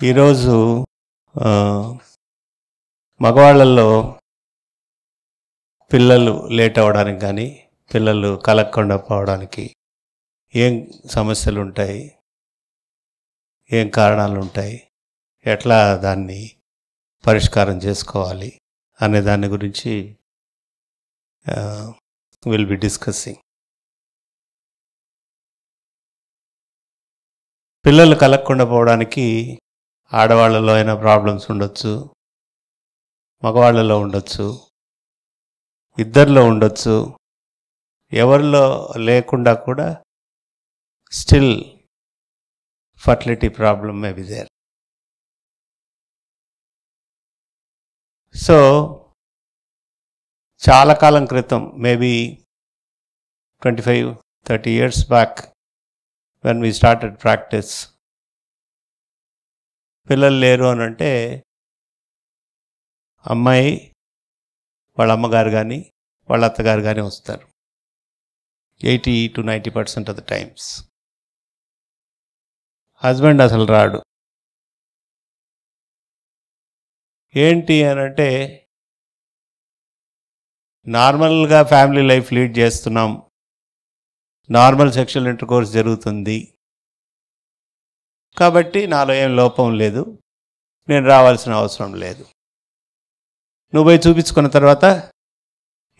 ఈరోజు మగవాళ్ళల్లో పిల్లలు లేట్ అవ్వడానికి కానీ పిల్లలు కలగకుండా పోవడానికి ఏం సమస్యలు ఉంటాయి, ఏం కారణాలు ఉంటాయి, ఎట్లా దాన్ని పరిష్కారం చేసుకోవాలి అనే దాని గురించి విల్ బి డిస్కసింగ్. పిల్లలు కలగకుండా పోవడానికి ఆడవాళ్ళలో అయినా ప్రాబ్లమ్స్ ఉండొచ్చు, మగవాళ్ళలో ఉండొచ్చు, ఇద్దరిలో ఉండొచ్చు, ఎవరిలో లేకుండా కూడా still fertility problem may be there. So చాలా కాలం క్రితం, maybe 25-30 years back when we started practice, పిల్లలు లేరు అని అంటే అమ్మాయి వాళ్ళ అమ్మగారు కానీ వాళ్ళ అత్తగారు కానీ వస్తారు 80-90% ఆఫ్ ద టైమ్స్. హస్బెండ్ అసలు రాడు. ఏంటి అని అంటే నార్మల్గా ఫ్యామిలీ లైఫ్ లీడ్ చేస్తున్నాం, నార్మల్ సెక్షువల్ ఇంటర్కోర్స్ జరుగుతుంది కాబట్టి నాలో ఏం లోపం లేదు, నేను రావాల్సిన అవసరం లేదు. నువ్వు పోయి చూపించుకున్న తర్వాత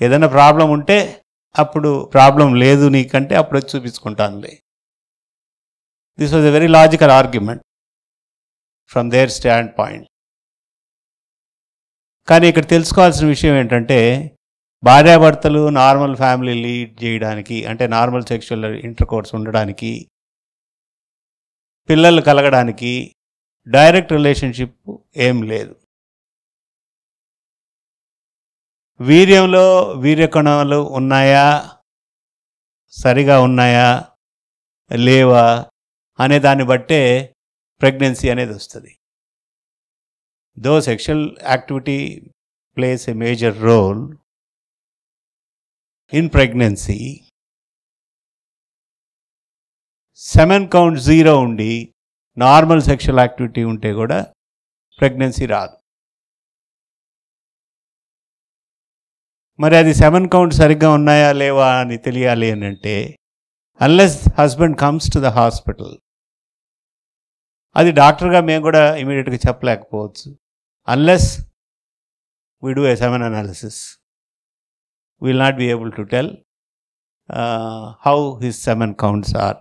ఏదైనా ప్రాబ్లం ఉంటే అప్పుడు ప్రాబ్లం లేదు నీకంటే అప్పుడు వచ్చి చూపించుకుంటానులే. This was a very logical argument from their standpoint. కానీ ఇక్కడ తెలుసుకోవాల్సిన విషయం ఏంటంటే భార్యాభర్తలు నార్మల్ ఫ్యామిలీ లీడ్ చేయడానికి, అంటే నార్మల్ సెక్షువల్ ఇంటర్కోర్స్ ఉండడానికి, పిల్లలు కలగడానికి డైరెక్ట్ రిలేషన్షిప్ ఏం లేదు. వీర్యంలో వీర్యకణాలు ఉన్నాయా, సరిగా ఉన్నాయా లేవా అనే దాన్ని బట్టే ప్రెగ్నెన్సీ అనేది వస్తుంది. Though sexual activity plays a major role in pregnancy, semen count 0 ఉండి నార్మల్ సెక్షువల్ యాక్టివిటీ ఉంటే కూడా ప్రెగ్నెన్సీ రాదు. మరి అది సెమెన్ కౌంట్ సరిగ్గా ఉన్నాయా లేవా అని తెలియాలి అని అంటే unless husband comes to the hospital, అది డాక్టర్గా మేము కూడా ఇమీడియట్గా చెప్పలేకపోవచ్చు. Unless we do a semen analysis, will not be able to tell how his semen counts are.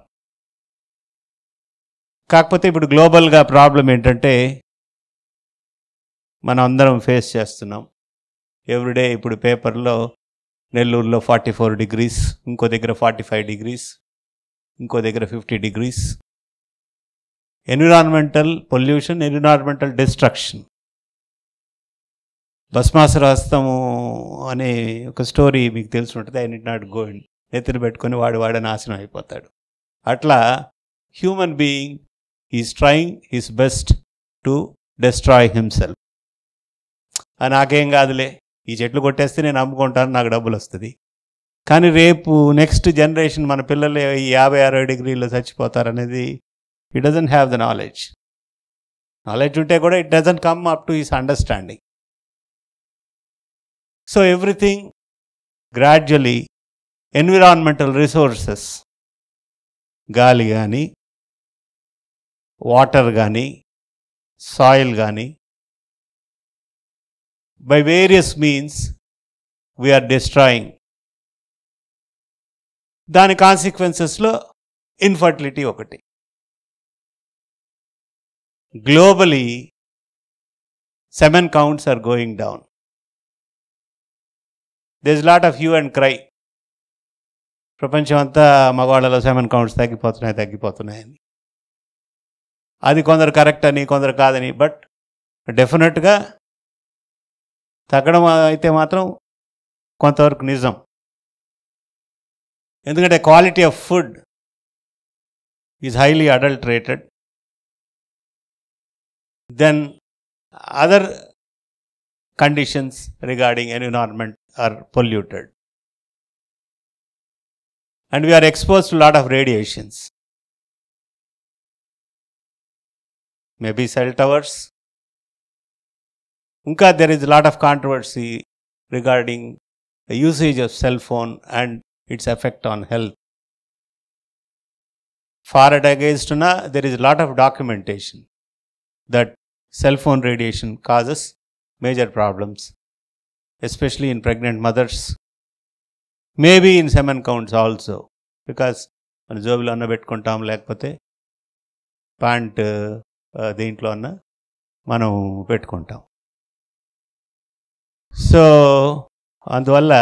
కాకపోతే ఇప్పుడు గ్లోబల్గా ప్రాబ్లం ఏంటంటే మనం అందరం ఫేస్ చేస్తున్నాం ఎవ్రీడే. ఇప్పుడు పేపర్లో నెల్లూరులో 44 degrees, ఇంకో దగ్గర 45 degrees, ఇంకో దగ్గర 50 degrees. Environmental pollution, environmental destruction. భస్మాసురహస్తము అనే ఒక స్టోరీ మీకు తెలిసి ఉంటుంది. I need not go in. నెత్తిన పెట్టుకొని వాడు నాశనం అయిపోతాడు. అట్లా human being is trying his best to destroy himself. నాకేం కాదులే, ఈ చెట్లు కొట్టేస్తే నేను అమ్ముకుంటాను, నాకు డబ్బులు వస్తుంది. కానీ రేపు నెక్స్ట్ జనరేషన్ మన పిల్లలు 50-60 degrees చచ్చిపోతారనేది he doesn't have the knowledge. Knowledge ఉంటే కూడా it doesn't come up to his understanding. So everything gradually, environmental resources, గాలి కానీ, వాటర్ కానీ, సాయిల్ కానీ, by various means we are destroying. దాని కాన్సిక్వెన్సెస్లో ఇన్ఫర్టిలిటీ ఒకటి. Globally semen counts are going down. There is lot of hue and cry. ప్రపంచం అంతా మగవాళ్ళలో semen counts తగ్గిపోతున్నాయని. అది కొందరు కరెక్ట్ అని, కొందరు కాదని. బట్ డెఫినెట్గా తగ్గడం అయితే మాత్రం కొంతవరకు నిజం. ఎందుకంటే quality of food is highly adulterated. Then other conditions regarding environment are polluted. And we are expose to lot of radiations. maybe cell towers. ఇంకా there is a lot of controversy regarding the usage of cell phone and its effect on health. Far and against una, there is a lot of documentation that cell phone radiation causes major problems, especially in pregnant mothers, maybe in semen counts also, because మన జోబులో అన్న పెట్టుకుంటాం, లేకపోతే pant దీంట్లో అన్న మనం పెట్టుకుంటాం. So అందువల్ల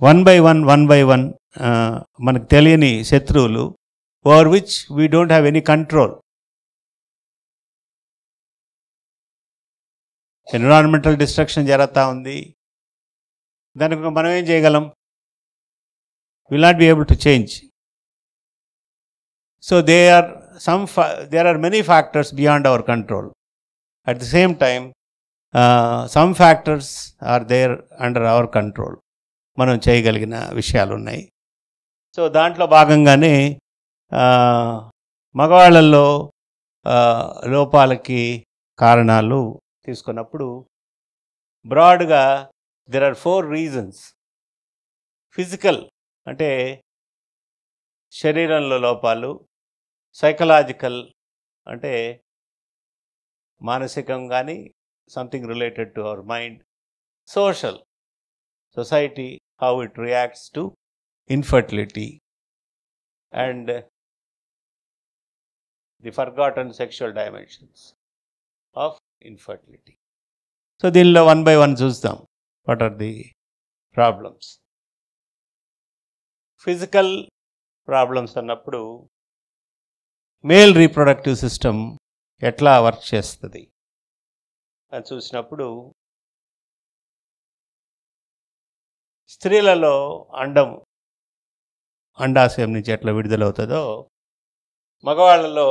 వన్ బై వన్ మనకు తెలియని శత్రువులు, over which we don't have any control. Environmental destruction జరుగుతూ ఉంది, దానికి మనం ఏం చేయగలం? Will not be able to change. So there are many factors beyond our control. At the same time, some factors are there under our control. మనం చేయగలిగిన విషయాలు ఉన్నాయి. సో దాంట్లో భాగంగానే మగవాళ్ళల్లో లోపాలకి కారణాలు తీసుకున్నప్పుడు బ్రాడ్గా there are 4 reasons. ఫిజికల్ అంటే శరీరంలో లోపాలు, సైకలాజికల్ అంటే మానసికం కానీ something related to our mind, social society how it reacts to infertility, and the forgotten sexual dimensions of infertility. So దీనిలో వన్ బై వన్ చూద్దాం. What are the problems? Physical problems అన్నప్పుడు male reproductive system ఎట్లా work చేస్తుంది అని చూసినప్పుడు, స్త్రీలలో అండాశయం నుంచి ఎట్లా విడుదలవుతుందో, మగవాళ్ళలో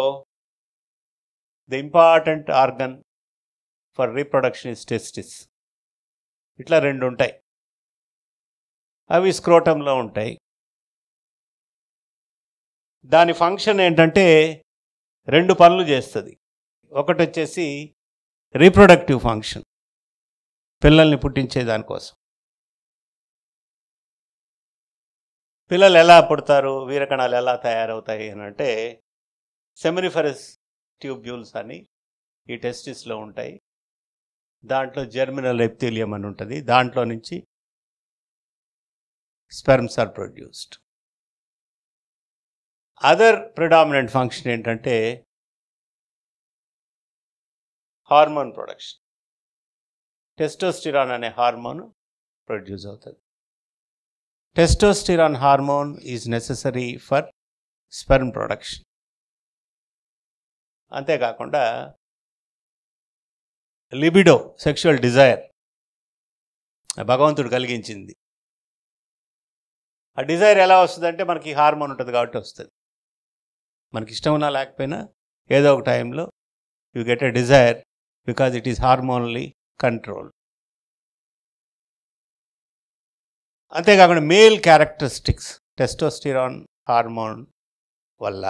the important organ for reproduction is testis. ఇట్లా 2 ఉంటాయి. అవి స్క్రోటంలో ఉంటాయి. దాని ఫంక్షన్ ఏంటంటే 2 పనులు చేస్తుంది. ఒకటి వచ్చేసి రీప్రొడక్టివ్ ఫంక్షన్, పిల్లల్ని పుట్టించే దానికోసం. పిల్లలు ఎలా పుడతారు, వీరకణాలు ఎలా తయారవుతాయి అని అంటే, సెమినిఫరస్ ట్యూబ్యూల్స్ అని ఈ టెస్టిస్లో ఉంటాయి. దాంట్లో జెర్మినల్ ఎపిథీలియం అని ఉంటుంది. దాంట్లో నుంచి sperms are produced. Other predominant function ఏంటంటే హార్మోన్ ప్రొడక్షన్. టెస్టోస్టిరాన్ అనే హార్మోన్ ప్రొడ్యూస్ అవుతుంది. Testosterone hormone is necessary for sperm production. అంతేకాకుండా లిబిడో, సెక్షువల్ డిజైర్ భగవంతుడు కలిగించింది. ఆ డిజైర్ ఎలా వస్తుందంటే మనకి హార్మోన్ ఉంటుంది కాబట్టి వస్తుంది. మనకి ఇష్టం ఉన్నా లేకపోయినా ఏదో ఒక టైంలో you get a desire because it is hormonally control. అంతేకాకుండా మేల్ క్యారెక్టరిస్టిక్స్ టెస్టోస్టిరాన్ హార్మోన్ వల్ల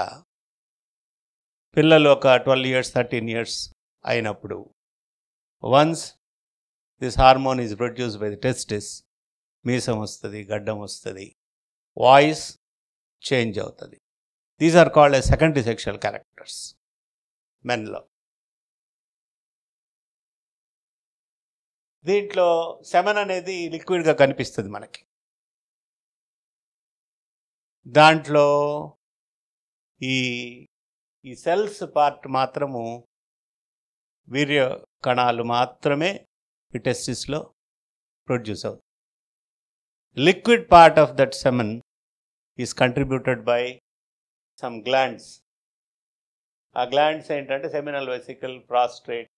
పిల్లలు ఒక 12 years 13 years అయినప్పుడు, once this hormone is produced by the testis, మీసం వస్తుంది, గడ్డం వస్తుంది, వాయిస్ చేంజ్ అవుతుంది. These are called a secondary sexual characters మెన్లో. దీంట్లో సెమన్ అనేది లిక్విడ్గా కనిపిస్తుంది మనకి. దాంట్లో ఈ సెల్స్ పార్ట్ మాత్రము, వీర్య కణాలు మాత్రమే ఈ టెస్టిస్లో ప్రొడ్యూస్ అవుతుంది. Liquid part of that semen is contributed by some glands. ఆ గ్లాండ్స్ ఏంటంటే seminal vesicle, prostate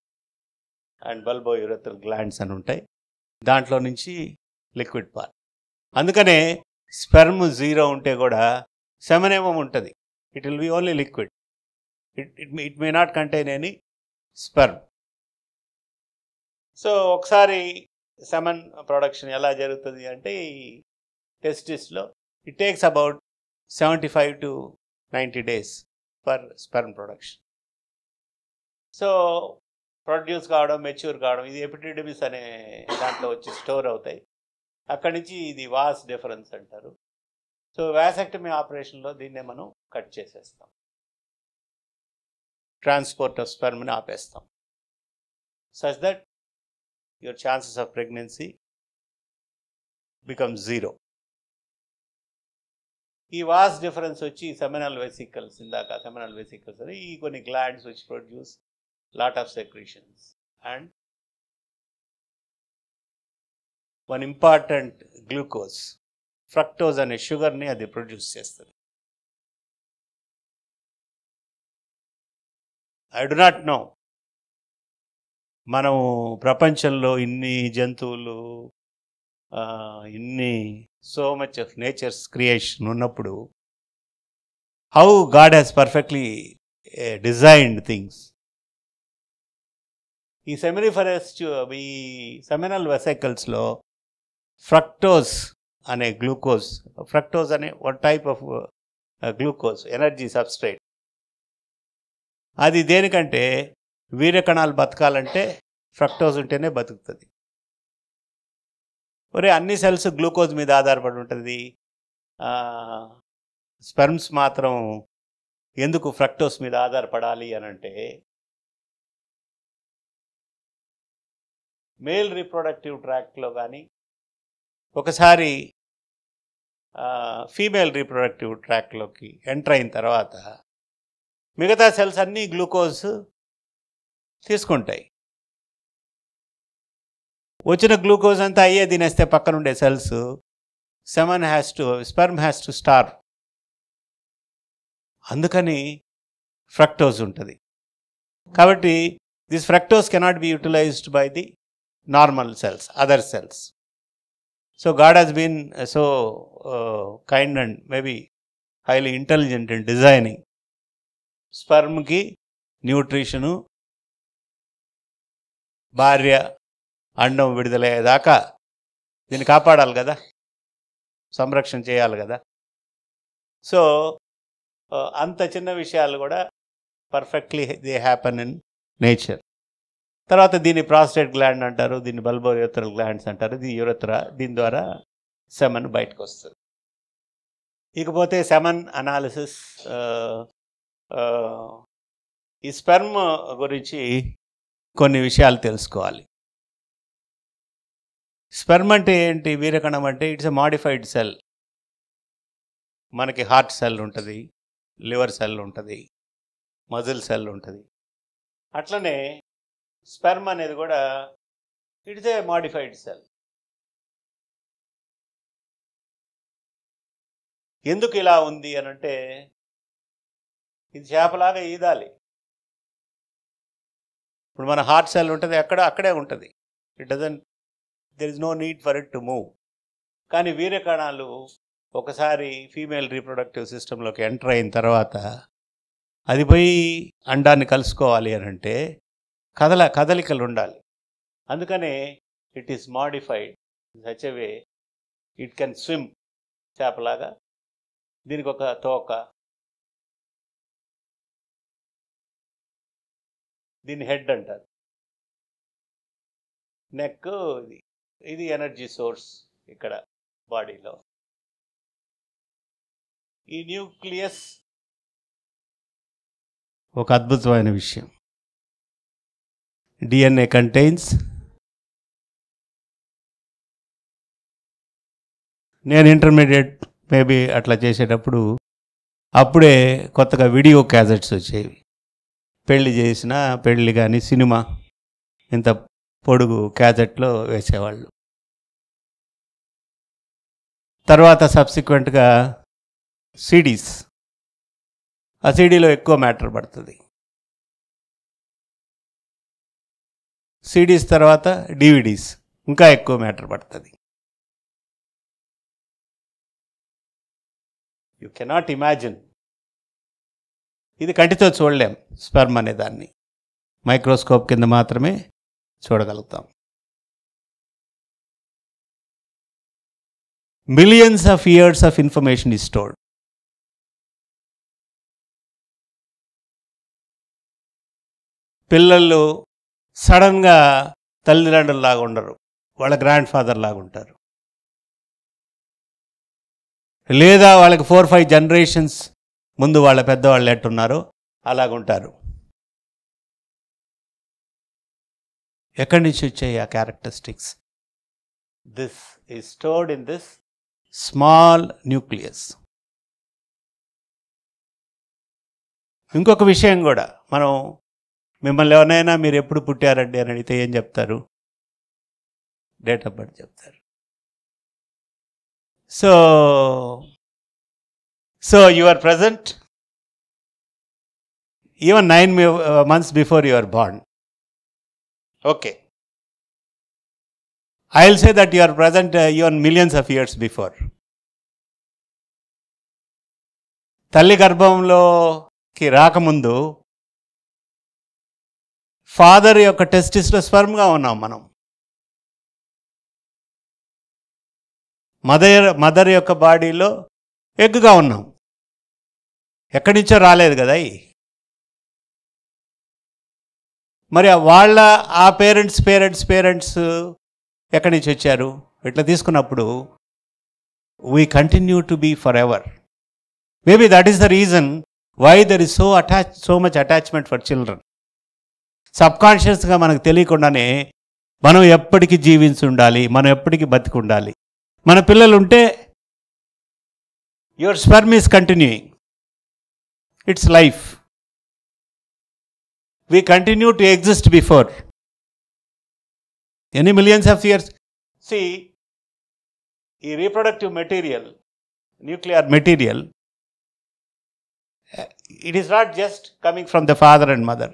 and bulbourethral glands అని ఉంటాయి. దాంట్లో నుంచి లిక్విడ్ పార్ట్. అందుకనే స్పెర్మ్ 0 ఉంటే కూడా సెమన్ ఏమో ఉంటుంది. It will be only liquid. It may not contain any sperm. So ఒకసారి సెమన్ ప్రొడక్షన్ ఎలా జరుగుతుంది అంటే, ఈ టెస్టిస్లో it takes about 75 to 90 days for sperm production. So produce కావడం, మెచ్యూర్ కావడం, ఇది ఎపిడిడిమిస్ అనే దాంట్లో వచ్చి స్టోర్ అవుతాయి. అక్కడి నుంచి ఇది వాస్ డిఫరెన్స్ అంటారు. సో వాసెక్టమీ ఆపరేషన్లో దీన్నే మనం కట్ చేసేస్తాం, ట్రాన్స్పోర్ట్ ఆఫ్ స్పెర్మ్ని ఆపేస్తాం, such that your chances of pregnancy become 0. ఈ వాస్ డిఫరెన్స్ వచ్చి సెమినల్ వెసికల్స్, ఇందాక సెమినల్ వెసికల్స్ అని ఈ కొన్ని glands which produce lot of secretions, and one important glucose, fructose అనే షుగర్ని అది ప్రొడ్యూస్ చేస్తుంది. ఐ డు నాట్ నో, మనం ప్రపంచంలో ఇన్ని జంతువులు, ఇన్ని so much of nature's creation ఉన్నప్పుడు how God has perfectly designed things. ఈ ఈ సెమినల్ వెసికల్స్లో ఫ్రక్టోజ్ అనే గ్లూకోజ్, ఫ్రక్టోజ్ అనే one type of glucose energy substrate, అది దేనికంటే వీర్యకణాలు బతకాలంటే ఫ్రక్టోజ్ ఉంటేనే బతుకుతుంది. అన్ని సెల్స్ గ్లూకోజ్ మీద ఆధారపడి ఉంటుంది, స్పెర్మ్స్ మాత్రం ఎందుకు ఫ్రక్టోజ్ మీద ఆధారపడాలి అని అంటే, మేల్ రీప్రొడక్టివ్ ట్రాక్ట్లో కానీ ఒకసారి ఫీమేల్ రీప్రొడక్టివ్ ట్రాక్లోకి ఎంటర్ అయిన తర్వాత మిగతా సెల్స్ అన్నీ గ్లూకోజ్ తీసుకుంటాయి. వచ్చిన గ్లూకోజ్ అంతా అయ్యే తినేస్తే పక్కనుండే cells sperm has to starve. అందుకని ఫ్రక్టోజ్ ఉంటుంది. కాబట్టి this fructose cannot be utilized by the normal cells, other cells. So God has been so kind and maybe highly intelligent in designing స్పెర్మ్కి న్యూట్రిషను, భార్య అండం విడుదలయ్యేదాకా దీన్ని కాపాడాలి కదా, సంరక్షణ చేయాలి కదా. సో అంత చిన్న విషయాలు కూడా perfectly they happen in nature. తర్వాత దీన్ని ప్రాస్టేట్ గ్లాండ్ అంటారు, దీన్ని బల్బో యూరథ్రల్ గ్లాండ్స్ అంటారు. ఇది యూరథ్రా, దీని ద్వారా సెమన్ బయటకు వస్తుంది. ఇకపోతే సెమన్ అనాలిసిస్, ఈ స్పెర్మ్ గురించి కొన్ని విషయాలు తెలుసుకోవాలి. స్పెర్మ్ అంటే ఏంటి, వీర్యకణం అంటే ఇట్స్ ఎ మాడిఫైడ్ సెల్. మనకి హార్ట్ సెల్ ఉంటుంది, లివర్ సెల్ ఉంటుంది, మజిల్ సెల్ ఉంటుంది. అట్లనే స్పెర్మ్ అనేది కూడా ఇట్స్ ఏ మాడిఫైడ్ సెల్. ఎందుకు ఇలా ఉంది అని అంటే, ఇది చేపలాగా ఈదాలి. ఇప్పుడు మన హార్ట్ సెల్ ఉంటుంది, అక్కడే ఉంటుంది, there is no need for it to move. కానీ వీర్యకణాలు ఒకసారి ఫీమేల్ రీప్రొడక్టివ్ సిస్టంలోకి ఎంటర్ అయిన తర్వాత అది పోయి అండాన్ని కలుసుకోవాలి అని అంటే కదలికలు ఉండాలి. అందుకనే it is modified such a way it can swim, చేపలాగా. దీనికి ఒక తోక, దీన్ని హెడ్ అంటారు, నెక్, ఇది ఎనర్జీ సోర్స్ ఇక్కడ బాడీలో. ఈ న్యూక్లియస్ ఒక అద్భుతమైన విషయం. DNA కంటైన్స్, నేను ఇంటర్మీడియట్ మేబీ అట్లా చేసేటప్పుడు అప్పుడే కొత్తగా వీడియో క్యాసెట్స్ వచ్చేవి. పెళ్ళి కానీ సినిమా ఇంత పొడుగు క్యాసెట్లో వేసేవాళ్ళు. తర్వాత సబ్సిక్వెంట్గా సిడీస్, ఆ సీడీలో ఎక్కువ మ్యాటర్ పడుతుంది. సిడీస్ తర్వాత డివిడీస్, ఇంకా ఎక్కువ మ్యాటర్ పడుతుంది. You cannot imagine. ఇది కంటితో చూడలేం. స్పెర్మ్ అనే దాన్ని మైక్రోస్కోప్ కింద మాత్రమే చూడగలుగుతాం. Millions of years of information is stored. పిల్లలు సడన్గా తల్లిదండ్రులలాగా ఉండరు, వాళ్ళ గ్రాండ్ ఫాదర్ లాగా ఉంటారు. లేదా వాళ్ళకి 4-5 జనరేషన్స్ ముందు వాళ్ళ పెద్దవాళ్ళు ఎట్టున్నారో అలాగుంటారు. ఎక్కడి నుంచి వచ్చాయి ఆ characteristics? This is stored in this small nucleus. ఇంకొక విషయం కూడా, మనం మిమ్మల్ని ఎవరైనా మీరు ఎప్పుడు పుట్టారండి అని అడిగితే ఏం చెప్తారు? డేట్ ఆఫ్ బర్త్ చెప్తారు. So you are present even 9 months before you are born. Okay, I will say that you are present even millions of years before. తల్లి గర్భంలోకి రాకముందు ఫాదర్ యొక్క టెస్టిస్లో స్పర్మ్గా ఉన్నాం మనం. మదర్ యొక్క బాడీలో ఎగ్గా ఉన్నాం. ఎక్కడి నుంచో రాలేదు కదా. మరి వాళ్ళ ఆ పేరెంట్స్ ఎక్కడి నుంచి వచ్చారు? ఇట్లా తీసుకున్నప్పుడు we continue to be forever. Maybe that is the reason why there is so much attachment for children. సబ్కాన్షియస్గా మనకు తెలియకుండానే మనం ఎప్పటికీ జీవించి ఉండాలి, మనం ఎప్పటికీ బతికి ఉండాలి. మన పిల్లలు ఉంటే your sperm is continuing it's life. We continue to exist before any millions of years. See, ఈ reproductive material, nuclear material, it is not just coming from the father and mother.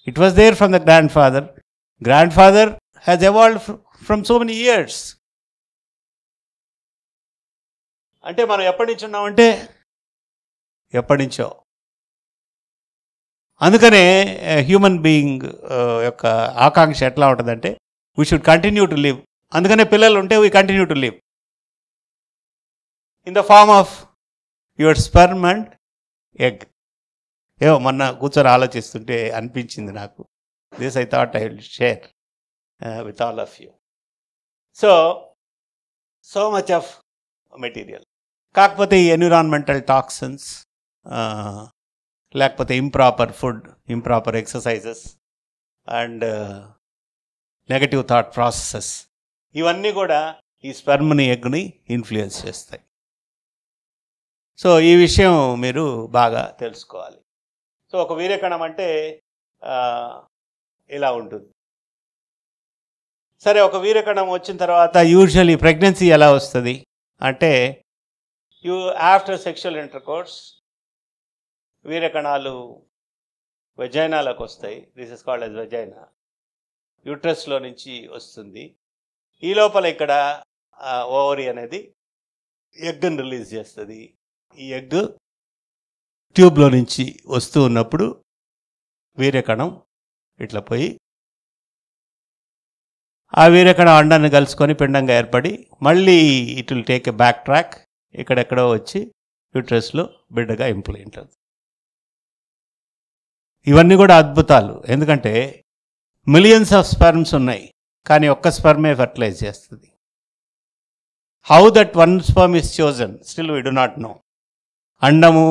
It was there from the grandfather. Grandfather has evolved from so many years. అంటే మనం ఎప్పటి నుంచి ఉన్నామంటే ఎప్పటి నుంచో. అందుకనే human being యొక్క ఆకాంక్ష ఎట్లా ఉంటుందంటే we should continue to live. అందుకనే పిల్లలు ఉంటే we continue to live in the form of your sperm and egg. ఏమో మొన్న కూర్చొని ఆలోచిస్తుంటే అనిపించింది నాకు. This I thought I will share with all of you. So much of material. కాకపోతే ఈ ఎన్విరాన్మెంటల్ టాక్సిన్స్, లేకపోతే improper food, improper exercises and negative thought processes, ఇవన్నీ కూడా ఈ స్పెర్మ్ని, ఎగ్ని ఇన్ఫ్లుయెన్స్ చేస్తాయి. సో ఈ విషయం మీరు బాగా తెలుసుకోవాలి. సో ఒక వీర్యకణం అంటే ఇలా ఉంటుంది. సరే, ఒక వీర్యకణం వచ్చిన తర్వాత యూజువల్లీ ప్రెగ్నెన్సీ ఎలా వస్తుంది అంటే ఆఫ్టర్ సెక్షువల్ ఇంటర్కోర్స్ వీర్యకణాలు వెజైనాలకు వస్తాయి. This is called as vagina. యూట్రస్లో నుంచి వస్తుంది. ఈ లోపల ఇక్కడ ఓవరీ అనేది ఎగ్ని రిలీజ్ చేస్తుంది. ఈ ఎగ్ ట్యూబ్లో నుంచి వస్తూ ఉన్నప్పుడు వీర్యకణం ఇట్లా పోయి ఆ వీర్యకణం అండాన్ని కలుసుకొని పిండంగా ఏర్పడి మళ్ళీ it will take a back track, ఇక్కడెక్కడో వచ్చి యూట్రస్లో బిడ్డగా ఇంప్లాంట్ అవుతుంది. ఇవన్నీ కూడా అద్భుతాలు. ఎందుకంటే మిలియన్స్ ఆఫ్ స్పెర్మ్స్ ఉన్నాయి, కానీ ఒక్క స్పెర్మే ఫర్టిలైజ్ చేస్తుంది. How that one sperm is chosen still we do not know. అండము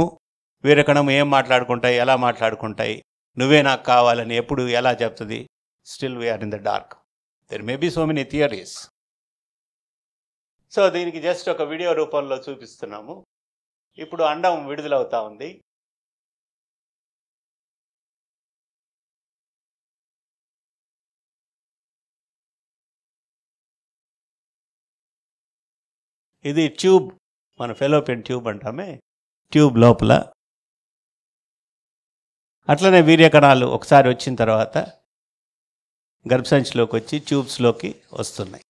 వీరకణము ఏం మాట్లాడుకుంటాయి, ఎలా మాట్లాడుకుంటాయి, నువ్వే నాకు కావాలని ఎప్పుడు ఎలా చెప్తుంది, still we are in the dark. There may be so many theories. So దీనికి జస్ట్ ఒక వీడియో రూపంలో చూపిస్తున్నాము. ఇప్పుడు అండం విడుదలవుతా ఉంది. ఇది ట్యూబ్, మన ఫెలోపియన్ ట్యూబ్ అంటామే, ట్యూబ్ లోపల. అట్లనే వీర్యకణాలు ఒకసారి వచ్చిన తర్వాత గర్భసంచిలోకి వచ్చి ట్యూబ్స్లోకి వస్తున్నాయి.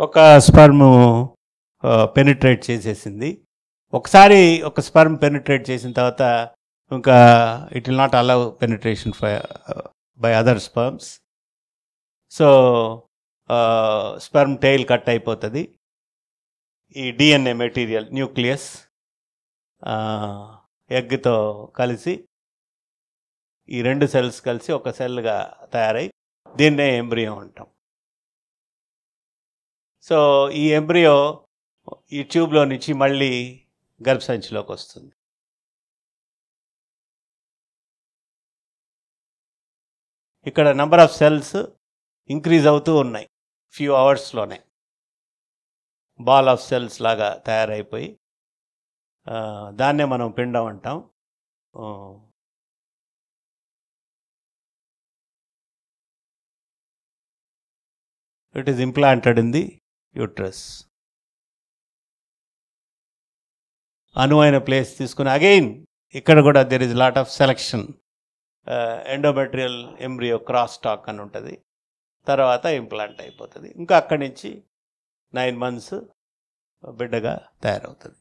ఒక స్పర్మ్ పెనిట్రేట్ చేసేసింది. ఒకసారి ఒక స్పర్మ్ పెనిట్రేట్ చేసిన తర్వాత ఇంకా it will not allow penetration by other sperms. So sperm tail cut అయిపోతుంది. ఈ డిఎన్ఏ మెటీరియల్ న్యూక్లియస్ ఎగ్తో కలిసి ఈ 2 సెల్స్ కలిసి ఒక సెల్గా తయారై దీన్నే ఎంబ్రియో అంటాం. సో ఈ ఎంబ్రియో ఈ ట్యూబ్లో నుంచి మళ్ళీ గర్భసంచిలోకి వస్తుంది. ఇక్కడ నెంబర్ ఆఫ్ సెల్స్ ఇంక్రీజ్ అవుతూ ఉన్నాయి ఫ్యూ అవర్స్లోనే. బాల్ ఆఫ్ సెల్స్ లాగా తయారైపోయి దాన్నే మనం పిండం అంటాం. It is implanted in the uterus. అనువైన ప్లేస్ తీసుకుని అగైన్ ఇక్కడ కూడా there is lot of selection. Endometrial embryo cross talk అని ఉంటుంది. తర్వాత ఇంప్లాంట్ అయిపోతుంది. ఇంకా అక్కడి నుంచి 9 months బిడ్డగా తయారవుతుంది.